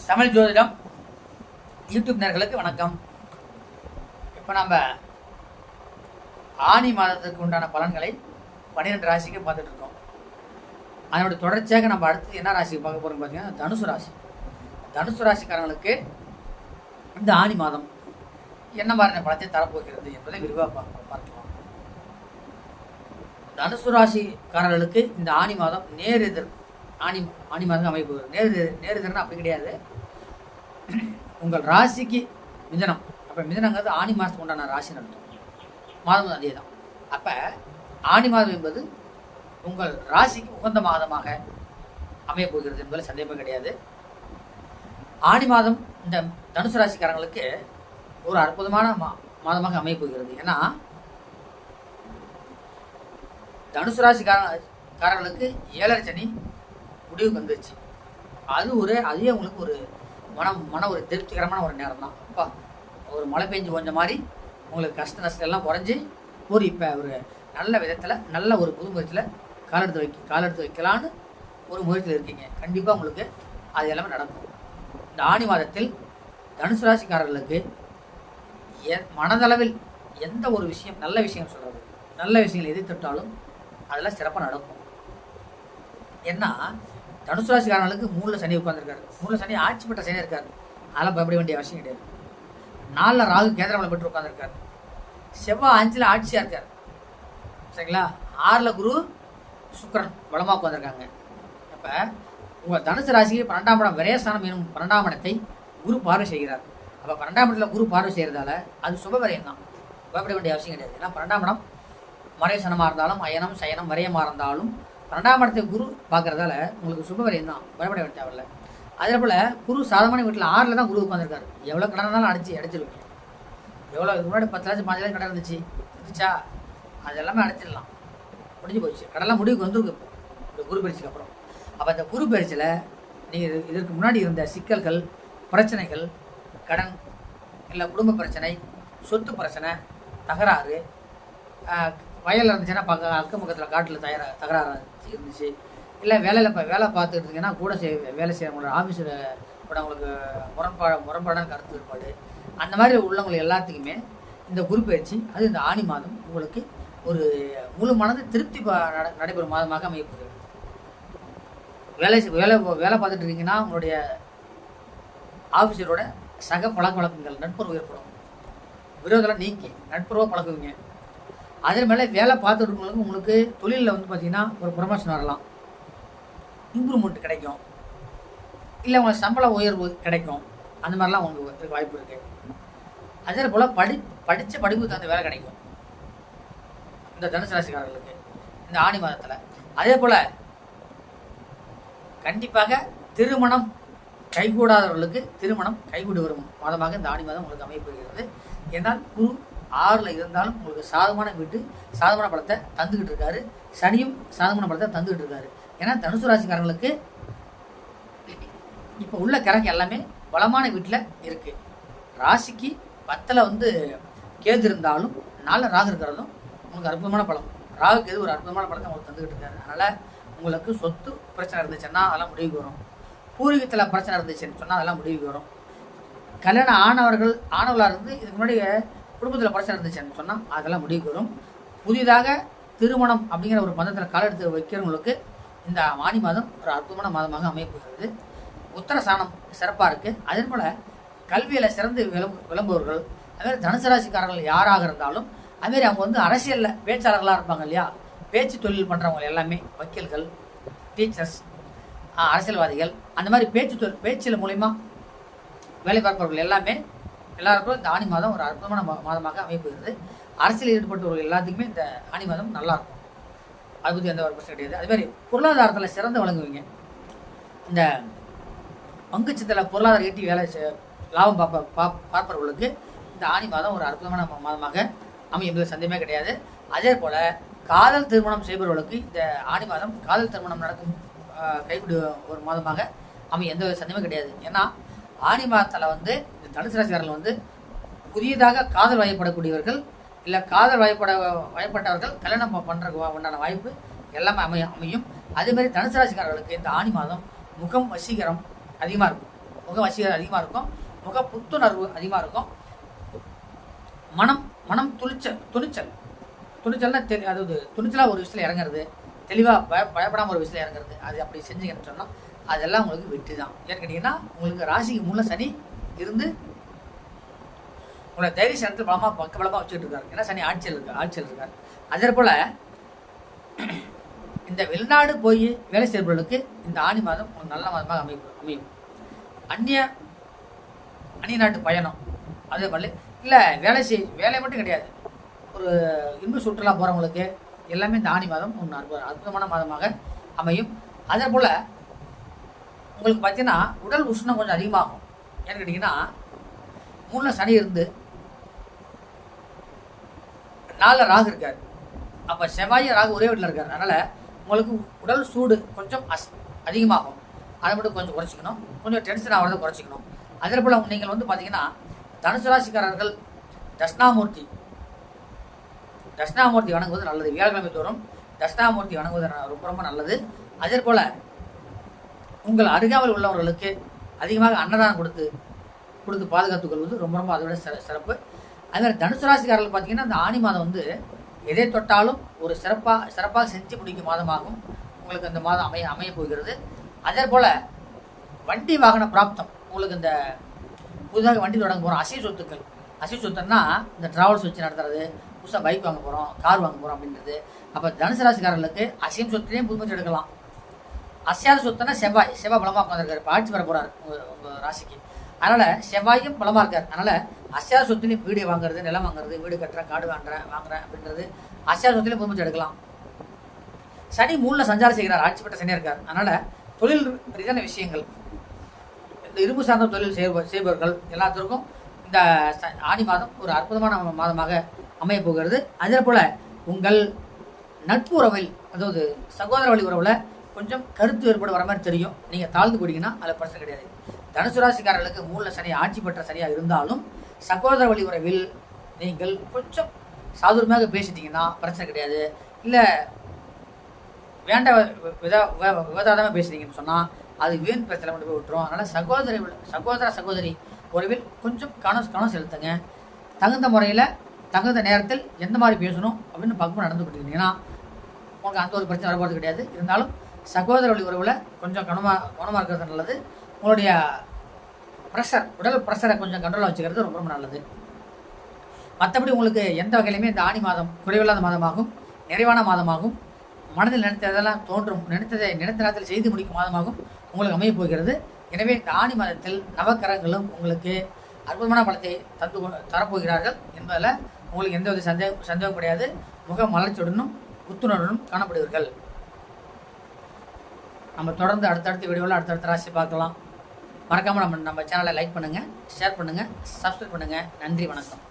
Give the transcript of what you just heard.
தமிழ் ஜோதிடம் யூடியூப் நேயர்களுக்கு வணக்கம். இப்போ நம்ம ஆனி மாதத்துக்கு உண்டான பலன்களை 12 ராசிக்கு பார்த்துட்டு இருக்கோம். அதனுடைய தொடர்ச்சியாக நம்ம அடுத்து என்ன ராசிக்கு பார்க்க போகிறோம் பார்த்தீங்கன்னா தனுசு ராசி. தனுசு ராசிக்காரங்களுக்கு இந்த ஆனி மாதம் என்ன மாதிரியான பலத்தை தரப்போகிறது என்பதை விரிவாக பார்க்கலாம். தனுசு ராசிக்காரர்களுக்கு இந்த ஆனி மாதம் நேரெதிர் ஆனி மாதம் அமைப்பு. நேரெதிர்னா அப்படி கிடையாது. உங்கள் ராசிக்கு மிதனம், அப்போ மிதனங்கிறது ஆனி மாதத்துக்கு உண்டான ராசி நடத்தும் மாதம் அதே தான். அப்போ ஆனி மாதம் என்பது உங்கள் ராசிக்கு உகந்த மாதமாக அமையப்போகிறது என்பதில் சந்தேகமே கிடையாது. ஆனி மாதம் இந்த தனுசு ராசிக்காரங்களுக்கு ஒரு அற்புதமான மாதமாக அமையப்போகிறது. ஏன்னா தனுசு ராசிக்காரர்களுக்கு 7.5 சனி முடிவுக்கு வந்துருச்சு. அதுவே உங்களுக்கு ஒரு மன ஒரு திருப்திகரமான ஒரு நேரம் தான். அப்பா ஒரு மழை பெஞ்சு கொஞ்சம் மாதிரி உங்களுக்கு கஷ்ட நஷ்டம் எல்லாம் குறைஞ்சி இப்போ ஒரு நல்ல விதத்தில் நல்ல ஒரு புது முயற்சியில் காலெடுத்து வைக்கலான்னு ஒரு முயற்சியில் இருக்கீங்க. கண்டிப்பாக உங்களுக்கு அது எல்லாமே நடக்கும். இந்த ஆனி மாதத்தில் தனுசு ராசிக்காரர்களுக்கு மனதளவில் எந்த ஒரு விஷயம் நல்ல விஷயம் சொல்கிறது, நல்ல விஷயங்கள் எது தொட்டாலும் அதெல்லாம் சிறப்பாக நடக்கும். ஏன்னா தனுசு ராசிக்காரர்களுக்கு 3 சனி உட்காந்துருக்காரு. 3 சனி ஆட்சி பெற்ற சனி இருக்காரு. அதெல்லாம் பயப்பட வேண்டிய அவசியம் கிடையாது. 4 ராகு கேந்திரமலை பெற்று உட்காந்துருக்காரு. செவ்வாய் 5 ஆட்சியாக இருக்கார். சரிங்களா? 6 குரு சுக்கிரன் பலமாக உட்காந்துருக்காங்க. அப்போ உங்கள் தனுசு ராசிக்கு 12ஆம் இடம் விரயஸ்தானம் எனும் 12ஆம் இடத்தை குரு பார்வை செய்கிறார். அப்போ 12ஆம் இடத்துல குரு பார்வை செய்கிறதால அது சுப விரயம் தான், பயப்பட வேண்டிய அவசியம் கிடையாது. ஏன்னா 12ஆம் இடம் மறைசனமாக இருந்தாலும் அயனம் சயனம் விரயமாக இருந்தாலும் 12ஆம் இடத்தை குரு பார்க்கறதால உங்களுக்கு சுப விரயம் தான், பயப்பட வேண்டிய தேவையில்லை. அதே போல் குரு சாதமான வீட்டில் 6 தான் குரு உட்காந்துருக்காரு. எவ்வளோ கடன் இருந்தாலும் அடிச்சிருவீங்க. எவ்வளோ இதுக்கு முன்னாடி 10 லட்சம் 5 லட்சம் கடன் இருந்துச்சா அது எல்லாமே அடைச்சிடலாம். முடிஞ்சு போச்சு. கடலாம் முடிவுக்கு வந்துருக்கு இப்போ இந்த குரு பயிற்சிக்கு அப்புறம். அப்போ இந்த குரு பயிற்சியில் நீங்கள் இதற்கு முன்னாடி இருந்த சிக்கல்கள், பிரச்சனைகள், கடன் இல்லை குடும்ப பிரச்சனை, சொத்து பிரச்சனை, தகராறு, வயலில் இருந்துச்சுன்னா அக்கம் பக்கத்தில் காட்டில் தகராறு இருந்துச்சு, இல்லை வேலை பார்த்துட்டு இருந்தீங்கன்னா கூட வேலை செய்யறவங்களோட ஆஃபீஸில் கூட அவங்களுக்கு முரண்பாடான கருத்து ஏற்பாடு, அந்த மாதிரி உள்ளவங்களுக்கு எல்லாத்துக்குமே இந்த குரு பயிற்சி அது இந்த ஆனி மாதம் உங்களுக்கு ஒரு முழு மனது திருப்தி நடைபெறும் மாதமாக அமையப்படுகிறது. வேலை பார்த்துட்டு இருக்கீங்கன்னா உங்களுடைய ஆஃபீஸரோட சக பழக்க வழக்கங்கள் நட்புறவு ஏற்படும். விரோதெல்லாம் நீக்கி நட்புறவாக பழக்குவீங்க. அதே மேலே வேலை பார்த்துட்டு உங்களுக்கு தொழிலில் பார்த்தீங்கன்னா ஒரு ப்ரமோஷன் வரலாம், இம்ப்ரூவ்மெண்ட் கிடைக்கும், இல்லை உங்களுக்கு சம்பள உயர்வு கிடைக்கும். அந்த மாதிரிலாம் உங்களுக்கு வாய்ப்பு இருக்குது. அதே போல் படித்த படிப்புக்கு தகுந்த வேலை கிடைக்கும் இந்த தனுசு ராசிக்காரர்களுக்கு இந்த ஆனி மாதத்தில். அதே போல் கண்டிப்பாக திருமணம் கைகூடாதவர்களுக்கு திருமணம் கைகூடி வரும் மாதமாக இந்த ஆனி மாதம் உங்களுக்கு அமையப்படுகிறது. ஏன்னால் குரு 6 இருந்தாலும் உங்களுக்கு சாதமான வீட்டு சாதமான பலத்தை தந்துக்கிட்டு இருக்காரு. சனியும் சாதமான பலத்தை தந்துக்கிட்டு இருக்காரு. ஏன்னா தனுசு ராசிக்காரர்களுக்கு இப்போ உள்ள கிரகம் எல்லாமே பலமான வீட்டில் இருக்குது. ராசிக்கு 10ல் கேது இருந்தாலும் 4 ராகு இருக்கிறதும் உங்களுக்கு அற்புதமான பலம். ராகுக்கு எது ஒரு அற்புதமான பலத்தை உங்களுக்கு தந்துக்கிட்டு இருக்காரு. அதனால் உங்களுக்கு சொத்து பிரச்சனை இருந்துச்சுன்னா அதெல்லாம் முடிவுக்கு வரும். பூர்வீகத்தில் பிரச்சனை இருந்துச்சுன்னு சொன்னால் அதெல்லாம் முடிவுக்கு வரும். கல்யாணம் ஆனவளாக இருந்து இதுக்கு முன்னாடி குடும்பத்தில் பிரச்சனை இருந்துச்சுன்னு சொன்னால் அதெல்லாம் முடிவுக்கு வரும். புதிதாக திருமணம் அப்படிங்கிற ஒரு பந்தத்தில் கால எடுத்து வைக்கிறவங்களுக்கு இந்த ஆனி மாதம் ஒரு அற்புதமான மாதமாக அமையப்படுகிறது. உத்தரஸ்தானம் சிறப்பாக இருக்குது. அதே போல் கல்வியில் சிறந்து விளம்புவர்கள், அதுமாதிரி தனுசு ராசிக்காரர்கள் யாராக இருந்தாலும் அதுமாரி அவங்க அரசியலில் பேச்சாளர்களாக இருப்பாங்க இல்லையா, பேச்சு தொழில் பண்ணுறவங்க எல்லாமே வக்கீல்கள், டீச்சர்ஸ், அரசியல்வாதிகள், அந்த மாதிரி பேச்சில் மூலிமா வேலை பார்ப்பவர்கள் எல்லாருக்கும் இந்த ஆனி மாதம் ஒரு அற்புதமான மாதமாக அமைப்புகிறது. அரசியல் ஈடுபட்டவர்கள் எல்லாத்துக்குமே இந்த ஆனி மாதம் நல்லாயிருக்கும். அதை பற்றி எந்த ஒரு பிரச்சனை கிடையாது. அதுமாதிரி பொருளாதாரத்தில் சிறந்து வழங்குவீங்க. இந்த பங்குச்சத்தில் பொருளாதாரம் ஈட்டி லாபம் பார்ப்பவர்களுக்கு இந்த ஆனி மாதம் ஒரு அற்புதமான மாதமாக அமையும், சந்தேகமே கிடையாது. அதே போல் காதல் திருமணம் செய்பவர்களுக்கு இந்த ஆனி மாதம் காதல் திருமணம் நடக்கும் கைகூடி ஒரு மாதமாக அமையும், எந்த சந்தேகமே கிடையாது. ஏன்னா ஆனி மாதத்தில் இந்த தனுசு ராசிக்காரர்கள் புதியதாக காதல் வயப்படக்கூடியவர்கள், இல்லை காதல் வயப்பட்டவர்கள் கல்யாணம் பண்ணுறதுக்கு உண்டான வாய்ப்பு எல்லாமே அமையும். அதே மாதிரி தனுசு ராசிக்காரர்களுக்கு இந்த ஆனி மாதம் முகம் வசீகரம் அதிகமாக இருக்கும். முக வசீகரம் அதிகமாக இருக்கும், முக புத்துணர்வு அதிகமாக இருக்கும். மனம் மனம் துணிச்சல்னா அதாவது துணிச்சலாக ஒரு விஷயத்தில் இறங்குறது, தெளிவாக பயப்படாமல் ஒரு விஷயத்தில் இறங்குறது, அது அப்படி செஞ்சீங்கன்னு சொன்னால் அதெல்லாம் உங்களுக்கு வெற்றி தான். ஏன்னு கேட்டிங்கன்னா உங்களுக்கு ராசிக்கு முன்ன சனி இருந்து உங்களை தைரிய சனத்தில் பலமாக வச்சுக்கிட்டு இருக்காரு. ஏன்னா சனி ஆட்சியில் இருக்கார். அதே போல் இந்த வெளிநாடு போய் வேலை செய்பவர்களுக்கு இந்த ஆணி மாதம் ஒரு நல்ல மாதமாக அமையும். அந்நிய நாட்டு பயணம், அதே மாதிரி இல்லை வேலை மட்டும் கிடையாது, ஒரு இன்ப சுற்றுலா போகிறவங்களுக்கு எல்லாமே இந்த ஆணி மாதம் ஒன்று அற்புதமான மாதமாக அமையும். அதே போல் உங்களுக்கு பார்த்தீங்கன்னா உடல் உஷ்ணம் கொஞ்சம் அதிகமாகும். ஏன்னு கேட்டிங்கன்னா 3 சனி இருந்து 4 ராகு இருக்கார். அப்போ செவ்வாய் ராகு ஒரே வீட்டில் இருக்கார். அதனால் உங்களுக்கு உடல் சூடு கொஞ்சம் அதிகமாகும். அதை மட்டும் கொஞ்சம் குறைச்சிக்கணும். கொஞ்சம் டென்ஷன் ஆகிறத குறைச்சிக்கணும். அதே போல் நீங்கள் வந்து பார்த்தீங்கன்னா தனுசு ராசிக்காரர்கள் தட்சிணாமூர்த்தி வணங்குவது நல்லது. வியாழக்கிழமை தோறும் தட்சிணாமூர்த்தி வணங்குவது ரொம்ப ரொம்ப நல்லது. அதே போல் உங்கள் அருகாமல் உள்ளவர்களுக்கு அதிகமாக அன்னதானம் கொடுத்து பாதுகாத்துக் கொள்வது ரொம்ப ரொம்ப அதோட சிறப்பு. அதுமாதிரி தனுசு ராசிக்காரர்கள் பார்த்தீங்கன்னா இந்த ஆணி மாதம் வந்து எதை தொட்டாலும் ஒரு சிறப்பாக செஞ்சு முடிக்கும் மாதமாகும் உங்களுக்கு இந்த மாதம் அமைய போகிறது. அதே போல் வண்டி வாகன பிராப்தம், உங்களுக்கு இந்த புதிதாக வண்டி தொடங்க போகிறோம், அசைவ சொத்துன்னா இந்த டிராவல்ஸ் வச்சு நடத்துறது, புதுசாக பைக் வாங்க போகிறோம், கார் வாங்க போகிறோம் அப்படின்றது. அப்போ தனுசு ராசிக்காரர்களுக்கு அசைவ சொத்துலேயும் புதுமைச்சு எடுக்கலாம். அசையாத சொத்துனா செவ்வாய் பலமாக உட்காந்துருக்காரு. இப்போ ஆட்சி வர போகிறார் உங்கள் ராசிக்கு. அதனால் செவ்வாயும் பலமாக இருக்கார். அதனால் அசையாத சொத்துலேயும் வீடு வாங்குறது, நிலம் வாங்குறது, வீடு கட்டுறேன், காடு வாங்குறேன் அப்படின்றது அசையாத சொத்துலேயும் புதுமைச்சு எடுக்கலாம். சனி 3ல் சஞ்சாரம் செய்கிறார், ஆட்சி பெற்ற சனியாக இருக்கார். அதனால் தொழில் ரீதியான விஷயங்கள், இந்த இரும்பு சார்ந்த தொழில் செய்பவர்கள் எல்லாத்திற்கும் இந்த ஆணி மாதம் ஒரு அற்புதமான மாதமாக அமைய போகிறது. அதே போல் உங்கள் நட்பு உறவில், அதாவது சகோதர வழி உறவில் கொஞ்சம் கருத்து வேறுபாடு வர மாதிரி தெரியும். நீங்கள் தாழ்ந்து போனீங்கன்னா அதில் பிரச்சனை கிடையாது. தனுசு ராசிக்காரர்களுக்கு 3ல் சனி ஆட்சி பெற்ற சரியாக இருந்தாலும் சகோதர வழி உறவில் நீங்கள் கொஞ்சம் சாதுரியமாக பேசிட்டீங்கன்னா பிரச்சனை கிடையாது. இல்லை விவாதமாக பேசுறீங்கன்னு சொன்னால் அது வீண் பிரச்சனை கொண்டு போய் விட்டுரும். அதனால் சகோதரி உறவில் கொஞ்சம் கவனம் செலுத்துங்க. தகுந்த முறையில் தகுந்த நேரத்தில் எந்த மாதிரி பேசணும் அப்படின்னு பக்குவம் நடந்து கொடுத்தீங்கன்னா உங்களுக்கு அந்த ஒரு பிரச்சனை வரப்போகிறது கிடையாது. இருந்தாலும் சகோதர வழி உறவில் கொஞ்சம் கவனமாக இருக்கிறது நல்லது. உங்களுடைய உடல் ப்ரெஷரை கொஞ்சம் கண்ட்ரோலாக வச்சுக்கிறது ரொம்ப ரொம்ப நல்லது. மற்றபடி உங்களுக்கு எந்த வகையிலுமே இந்த ஆணி மாதம் குறைவில்லாத மாதமாகும், நிறைவான மாதமாகும், மனதில் நினைத்ததெல்லாம் தோன்றும், நினைத்த நேரத்தில் செய்து முடிக்கும் மாதமாகவும் உங்களுக்கு அமைய போகிறது. எனவே இந்த ஆணி மாதத்தில் நவக்கிரகங்களும் உங்களுக்கு அற்புதமான பலத்தை தரப்போகிறார்கள் என்பதில் உங்களுக்கு எந்தவித சந்தேகம் கிடையாது. முக மலர்ச்சியுடனும் புத்துணர்வுடனும் காணப்படுவீர்கள். நம்ம தொடர்ந்து அடுத்தடுத்த வீடியோவில் அடுத்தடுத்த ராசி பார்க்கலாம். மறக்காமல் நம்ம சேனலை லைக் பண்ணுங்கள், ஷேர் பண்ணுங்கள், சப்ஸ்கிரைப் பண்ணுங்கள். நன்றி, வணக்கம்.